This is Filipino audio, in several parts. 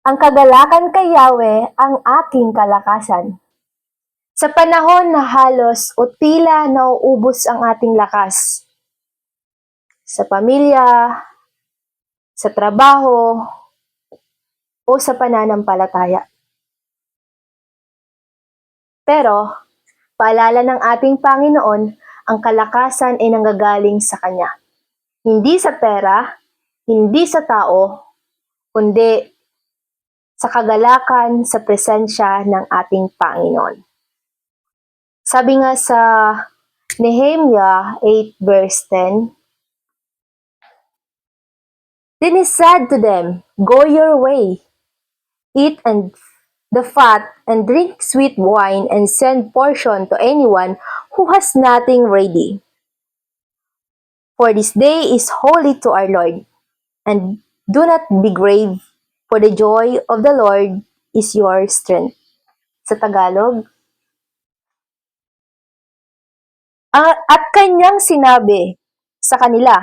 Ang kagalakan kay Yahweh ang aking kalakasan. Sa panahon na halos o tila nauubos ang ating lakas, sa pamilya, sa trabaho, o sa pananampalataya. Pero, paalala ng ating Panginoon, ang kalakasan ay nanggagaling sa Kanya. Hindi sa pera, hindi sa tao, kundi sa kagalakan sa presensya ng ating Panginoon. Sabi nga sa Nehemiah 8 verse 10, Then he said to them, Go your way, eat and the fat, and drink sweet wine, and send portion to anyone who has nothing ready. For this day is holy to our Lord, and do not be grave, for the joy of the Lord is your strength. Sa Tagalog, at kanyang sinabi sa kanila,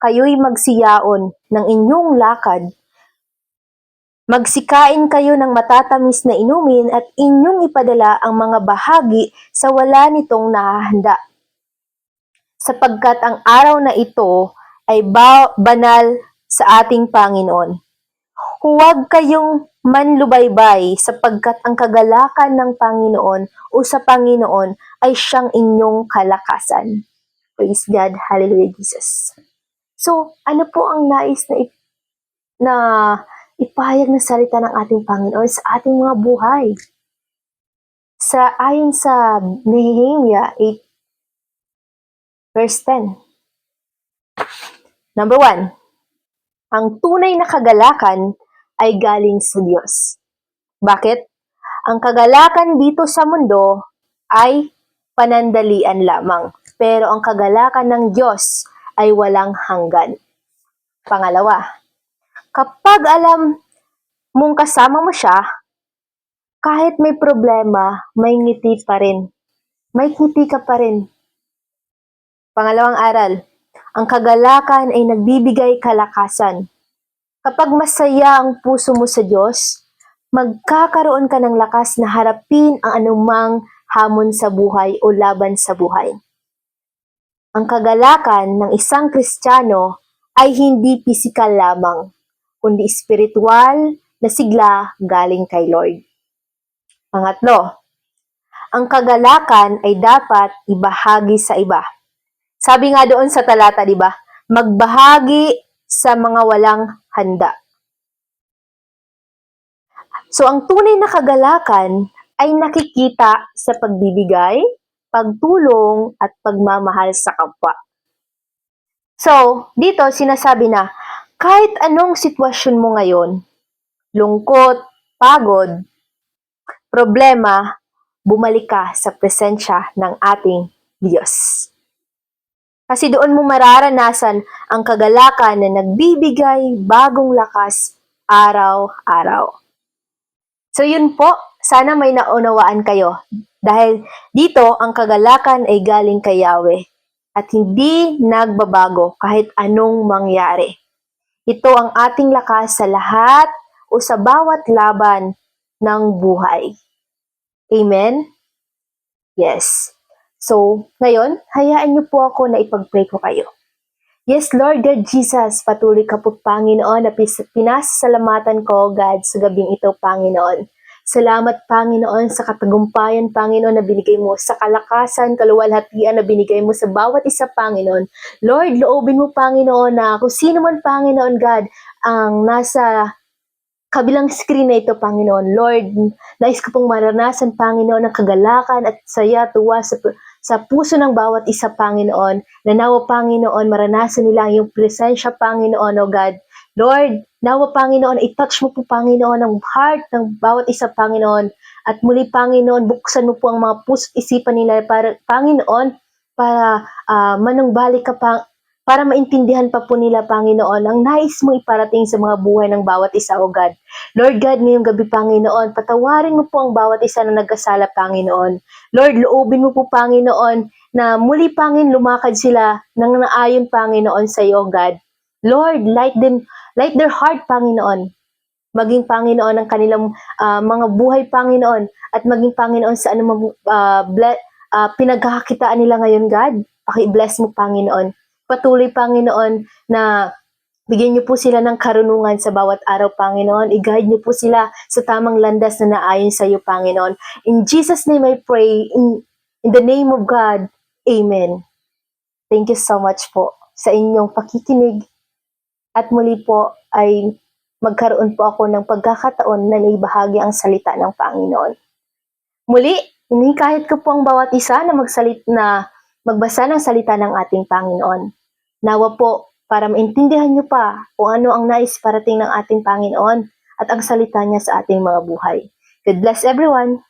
kayo'y magsiyaon ng inyong lakad. Magsikain kayo ng matatamis na inumin at inyong ipadala ang mga bahagi sa wala nitong nahahanda. Sapagkat ang araw na ito ay banal sa ating Panginoon. Huwag kayong manlubaybay sapagkat ang kagalakan ng Panginoon o sa Panginoon ay siyang inyong kalakasan. Praise God. Hallelujah, Jesus. So, ano po ang nais na ipahayag na salita ng ating Panginoon sa ating mga buhay? Ayon sa Nehemiah 8 verse 10. Number 1, ang tunay na kagalakan ay galing sa Diyos. Bakit? Ang kagalakan dito sa mundo ay panandalian lamang, pero ang kagalakan ng Diyos ay walang hanggan. Pangalawa, kapag alam mong kasama mo siya, kahit may problema, may ngiti pa rin. May ngiti ka pa rin. Pangalawang aral, ang kagalakan ay nagbibigay kalakasan. Kapag masaya ang puso mo sa Diyos, magkakaroon ka ng lakas na harapin ang anumang hamon sa buhay o laban sa buhay. Ang kagalakan ng isang Kristiyano ay hindi pisikal lamang, kundi espiritual na sigla galing kay Lord. Pangatlo, ang kagalakan ay dapat ibahagi sa iba. Sabi nga doon sa talata, di ba? Magbahagi sa mga walang handa. So, ang tunay na kagalakan ay nakikita sa pagbibigay, pagtulong, at pagmamahal sa kapwa. So, dito sinasabi na, kahit anong sitwasyon mo ngayon, lungkot, pagod, problema, bumalik ka sa presensya ng ating Diyos. Kasi doon mo mararanasan ang kagalakan na nagbibigay bagong lakas araw-araw. So yun po, sana may naunawaan kayo. Dahil dito, ang kagalakan ay galing kay Yahweh at hindi nagbabago kahit anong mangyari. Ito ang ating lakas sa lahat o sa bawat laban ng buhay. Amen? Yes. So, ngayon, hayaan niyo po ako na ipag-pray ko kayo. Yes, Lord God Jesus, patuloy ka po, Panginoon, na pinasasalamatan ko, God, sa gabing ito, Panginoon. Salamat, Panginoon, sa katagumpayan, Panginoon, na binigay mo, sa kalakasan, kaluwalhatian na binigay mo sa bawat isa, Panginoon. Lord, loobin mo, Panginoon, na kung sino man, Panginoon, God, ang nasa kabilang screen na ito, Panginoon. Lord, nais ko pong maranasan, Panginoon, ang kagalakan at saya, tuwa sa puso ng bawat isa, Panginoon, na nawa, Panginoon, maranasan nila ang iyong presensya, Panginoon, O God. Lord, nawa, Panginoon, itouch mo po, Panginoon, ang heart ng bawat isa, Panginoon. At muli, Panginoon, buksan mo po ang mga puso't isipan nila, para, Panginoon, para manungbalik ka, para maintindihan pa po nila, Panginoon, ang nais mo iparating sa mga buhay ng bawat isa, O God. Lord God, ngayong gabi, Panginoon, patawarin mo po ang bawat isa na nagkasala, Panginoon. Lord, loobin mo po, Panginoon, na muli, Panginoon, lumakad sila ng naayon, Panginoon, sa iyo, God. Lord, light their heart, Panginoon. maging Panginoon ng kanilang mga buhay, Panginoon, at maging Panginoon sa anumang pinagkakakitaan nila ngayon, God. Paki-bless mo, Panginoon. Patuloy, Panginoon, na bigyan niyo po sila ng karunungan sa bawat araw, Panginoon. I-guide niyo po sila sa tamang landas na naayon sa iyo, Panginoon. In Jesus' name I pray, in the name of God, Amen. Thank you so much po sa inyong pakikinig. At muli po ay magkaroon po ako ng pagkakataon na naibahagi ang salita ng Panginoon. Muli, hinihikayat ko po ang bawat isa na magbasa ng salita ng ating Panginoon. Nawa po, para maintindihan niyo pa kung ano ang nais parating ng ating Panginoon at ang salita niya sa ating mga buhay. God bless everyone!